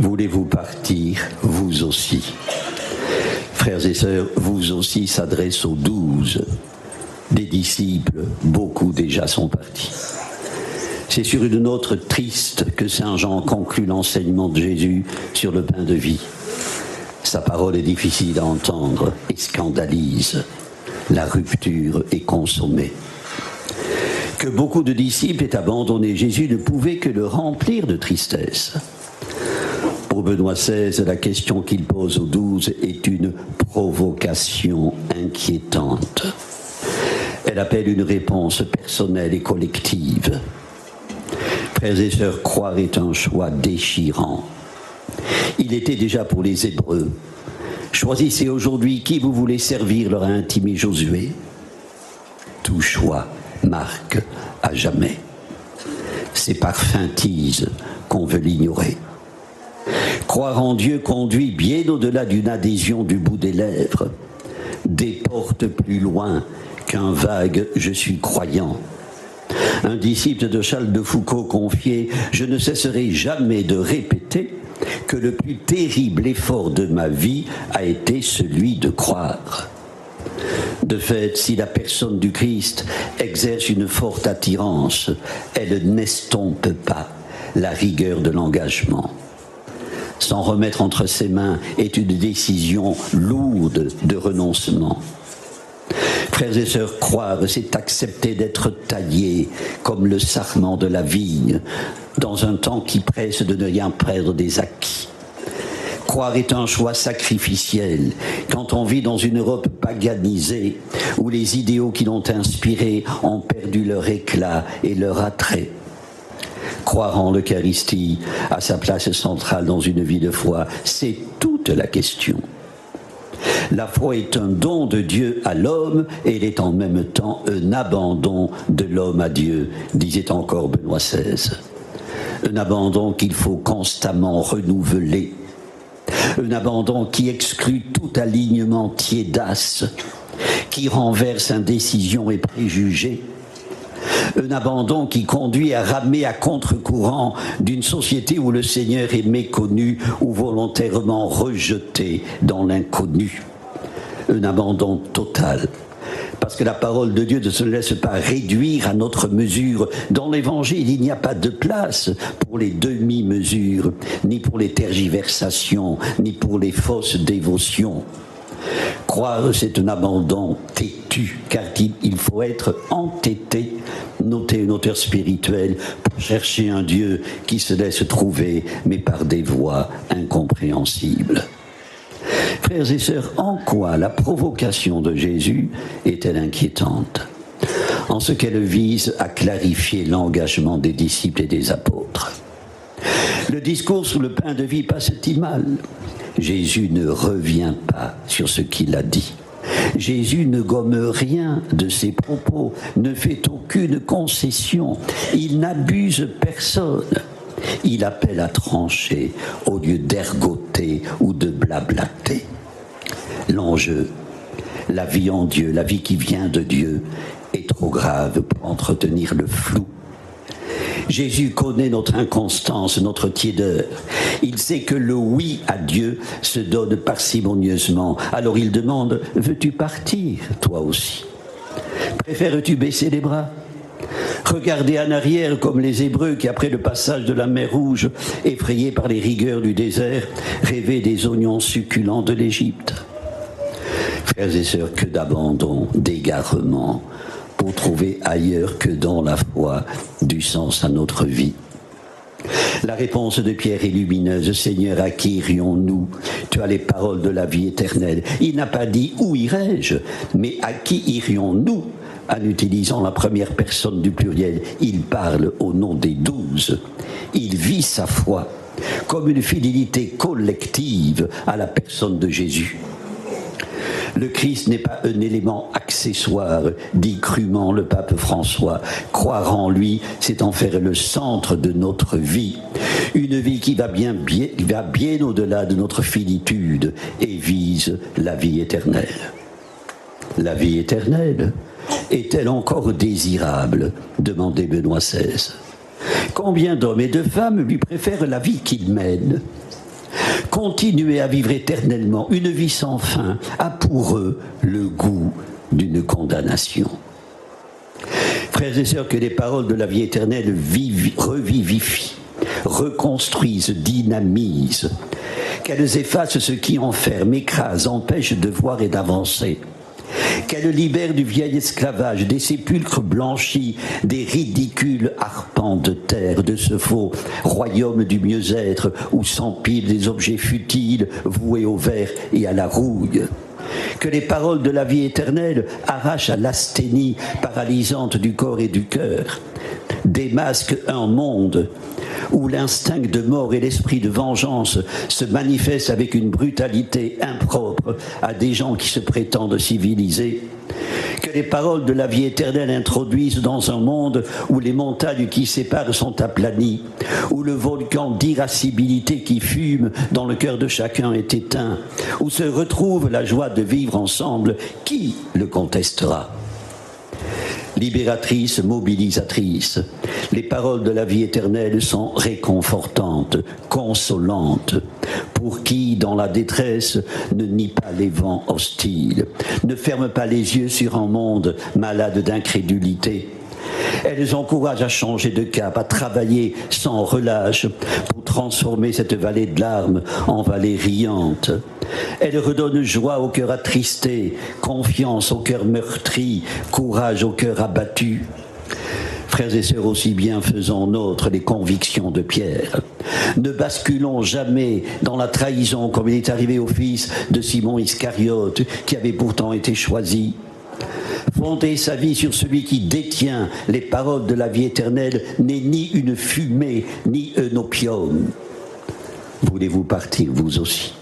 Voulez-vous partir, vous aussi? Frères et sœurs, vous aussi s'adresse aux 12. Des disciples, beaucoup déjà sont partis. C'est sur une note triste que Saint Jean conclut l'enseignement de Jésus sur le pain de vie. Sa parole est difficile à entendre et scandalise. La rupture est consommée. Que beaucoup de disciples aient abandonné Jésus ne pouvait que le remplir de tristesse. Pour Benoît XVI, la question qu'il pose aux 12 est une provocation inquiétante. Elle appelle une réponse personnelle et collective. Frères et sœurs, croire est un choix déchirant. Il était déjà pour les Hébreux. Choisissez aujourd'hui qui vous voulez servir, leur a intimé Josué. Tout choix marque à jamais. C'est par feintise qu'on veut l'ignorer. Croire en Dieu conduit bien au-delà d'une adhésion du bout des lèvres, des portes plus loin qu'un vague « je suis croyant ». Un disciple de Charles de Foucault confiait « Je ne cesserai jamais de répéter que le plus terrible effort de ma vie a été celui de croire ». De fait, si la personne du Christ exerce une forte attirance, elle n'estompe pas la rigueur de l'engagement. S'en remettre entre ses mains est une décision lourde de renoncement. Frères et sœurs, croire, c'est accepter d'être taillé comme le sarment de la vigne, dans un temps qui presse de ne rien perdre des acquis. Croire est un choix sacrificiel quand on vit dans une Europe paganisée où les idéaux qui l'ont inspiré ont perdu leur éclat et leur attrait. Croire en l'Eucharistie à sa place centrale dans une vie de foi, c'est toute la question. La foi est un don de Dieu à l'homme et elle est en même temps un abandon de l'homme à Dieu, disait encore Benoît XVI. Un abandon qu'il faut constamment renouveler. Un abandon qui exclut tout alignement tiédasse, qui renverse indécision et préjugés. Un abandon qui conduit à ramer à contre-courant d'une société où le Seigneur est méconnu ou volontairement rejeté dans l'inconnu. Un abandon total. Parce que la parole de Dieu ne se laisse pas réduire à notre mesure. Dans l'Évangile, il n'y a pas de place pour les demi-mesures, ni pour les tergiversations, ni pour les fausses dévotions. Croire, c'est un abandon têtu, car il faut être entêté, noter un auteur spirituel, pour chercher un Dieu qui se laisse trouver, mais par des voies incompréhensibles. Frères et sœurs, en quoi la provocation de Jésus est-elle inquiétante? En ce qu'elle vise à clarifier l'engagement des disciples et des apôtres. Le discours sur le pain de vie passe-t-il mal? Jésus ne revient pas sur ce qu'il a dit. Jésus ne gomme rien de ses propos, ne fait aucune concession. Il n'abuse personne. Il appelle à trancher au lieu d'ergoter ou de blablater. L'enjeu, la vie en Dieu, la vie qui vient de Dieu, est trop grave pour entretenir le flou. Jésus connaît notre inconstance, notre tiédeur. Il sait que le oui à Dieu se donne parcimonieusement. Alors il demande, veux-tu partir, toi aussi? Préfères-tu baisser les bras? Regarder en arrière comme les Hébreux qui, après le passage de la mer Rouge, effrayés par les rigueurs du désert, rêvaient des oignons succulents de l'Égypte. Frères et sœurs, que d'abandon, d'égarement, pour trouver ailleurs que dans la foi du sens à notre vie. La réponse de Pierre est lumineuse. Seigneur, à qui irions-nous? Tu as les paroles de la vie éternelle. Il n'a pas dit où irai-je, mais à qui irions-nous? En utilisant la première personne du pluriel, il parle au nom des 12. Il vit sa foi comme une fidélité collective à la personne de Jésus. Le Christ n'est pas un élément accessoire, dit crûment le pape François. Croire en lui, c'est en faire le centre de notre vie. Une vie qui va bien au-delà de notre finitude et vise la vie éternelle. La vie éternelle est-elle encore désirable? Demandait Benoît XVI. Combien d'hommes et de femmes lui préfèrent la vie qu'il mène? continuer à vivre éternellement une vie sans fin, a pour eux le goût d'une condamnation. Frères et sœurs, que les paroles de la vie éternelle revivifient, reconstruisent, dynamisent, qu'elles effacent ce qui enferme, écrase, empêche de voir et d'avancer, qu'elles libèrent du vieil esclavage, des sépulcres blanchis, des ridicules arpents de terre, de ce faux royaume du mieux-être où s'empilent des objets futiles voués au verre et à la rouille. Que les paroles de la vie éternelle arrachent à l'asthénie paralysante du corps et du cœur, démasquent un monde où l'instinct de mort et l'esprit de vengeance se manifestent avec une brutalité impropre à des gens qui se prétendent civilisés. Que les paroles de la vie éternelle introduisent dans un monde où les montagnes qui séparent sont aplanies, où le volcan d'irascibilité qui fume dans le cœur de chacun est éteint, où se retrouve la joie de vivre ensemble. Qui le contestera ? Libératrice, mobilisatrice, les paroles de la vie éternelle sont réconfortantes, consolantes, pour qui, dans la détresse, ne nie pas les vents hostiles, ne ferme pas les yeux sur un monde malade d'incrédulité. Elles encouragent à changer de cap, à travailler sans relâche pour transformer cette vallée de larmes en vallée riante. Elles redonnent joie au cœur attristé, confiance au cœur meurtri, courage au cœur abattu. Frères et sœurs, aussi bien faisons nôtres les convictions de Pierre. Ne basculons jamais dans la trahison comme il est arrivé au fils de Simon Iscariote, qui avait pourtant été choisi. Fonder sa vie sur celui qui détient les paroles de la vie éternelle n'est ni une fumée, ni un opium. Voulez-vous partir, vous aussi ?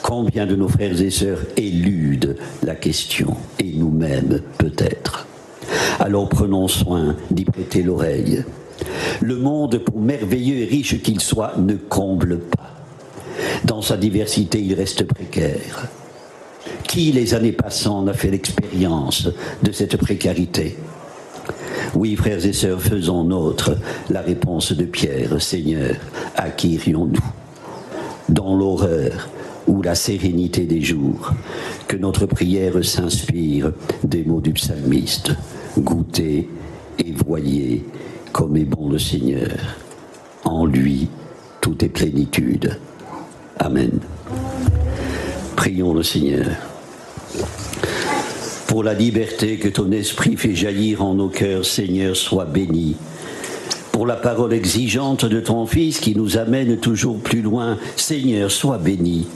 Combien de nos frères et sœurs éludent la question, et nous-mêmes peut-être. Alors prenons soin d'y prêter l'oreille. Le monde, pour merveilleux et riche qu'il soit, ne comble pas. Dans sa diversité, il reste précaire. Qui, les années passant, n'a fait l'expérience de cette précarité ? Oui, frères et sœurs, faisons nôtre la réponse de Pierre. Seigneur, à qui irions-nous ? Dans l'horreur ou la sérénité des jours, que notre prière s'inspire des mots du psalmiste. Goûtez et voyez comme est bon le Seigneur. En lui, tout est plénitude. Amen. Prions le Seigneur. Pour la liberté que ton esprit fait jaillir en nos cœurs, Seigneur, sois béni. Pour la parole exigeante de ton Fils qui nous amène toujours plus loin, Seigneur, sois béni.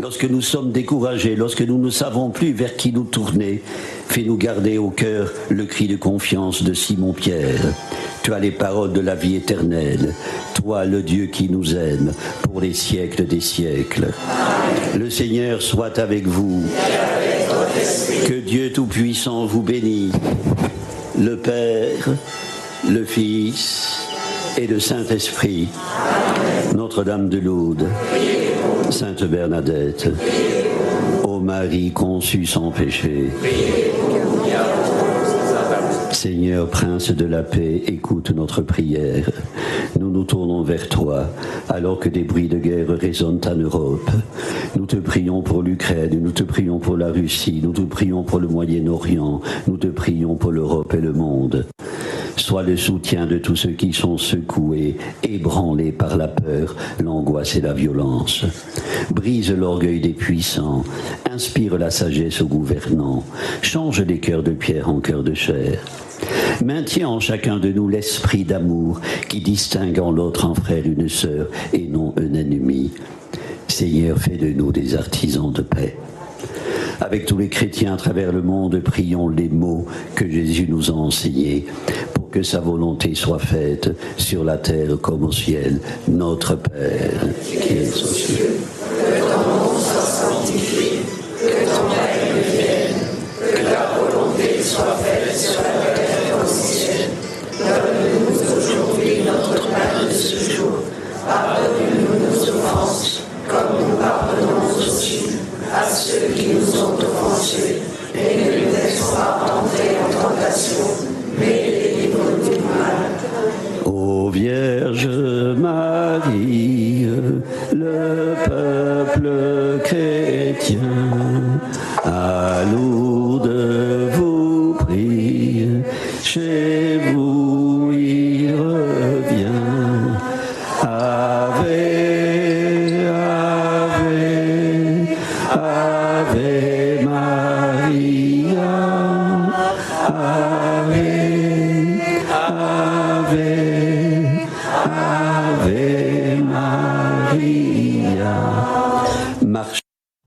Lorsque nous sommes découragés, lorsque nous ne savons plus vers qui nous tourner, fais-nous garder au cœur le cri de confiance de Simon-Pierre. Tu as les paroles de la vie éternelle. Toi, le Dieu qui nous aime pour les siècles des siècles. Le Seigneur soit avec vous. Que Dieu Tout-Puissant vous bénisse, le Père, le Fils et le Saint-Esprit. Notre-Dame de Lourdes, Sainte Bernadette, ô Marie conçue sans péché, Seigneur, Prince de la paix, écoute notre prière. Nous nous tournons vers toi, alors que des bruits de guerre résonnent en Europe. Nous te prions pour l'Ukraine, nous te prions pour la Russie, nous te prions pour le Moyen-Orient, nous te prions pour l'Europe et le monde. Sois le soutien de tous ceux qui sont secoués, ébranlés par la peur, l'angoisse et la violence. Brise l'orgueil des puissants, inspire la sagesse aux gouvernants, change les cœurs de pierre en cœurs de chair. Maintiens en chacun de nous l'esprit d'amour qui distingue en l'autre un frère, une sœur et non un ennemi. Seigneur, fais de nous des artisans de paix. Avec tous les chrétiens à travers le monde, prions les mots que Jésus nous a enseignés pour que sa volonté soit faite sur la terre comme au ciel. Notre Père, qui es aux cieux, que ton nom soit sanctifié, que ton règne vienne, que ta volonté soit faite sur la terre comme au ciel. Donne-nous aujourd'hui notre pain de ce jour. Pardonne-nous nos offenses, comme nous pardonnons aussi à ceux qui nous ont offensés, et ne nous laisse pas entrer en tentation, mais délivre-nous du mal. Ô Vierge Marie, le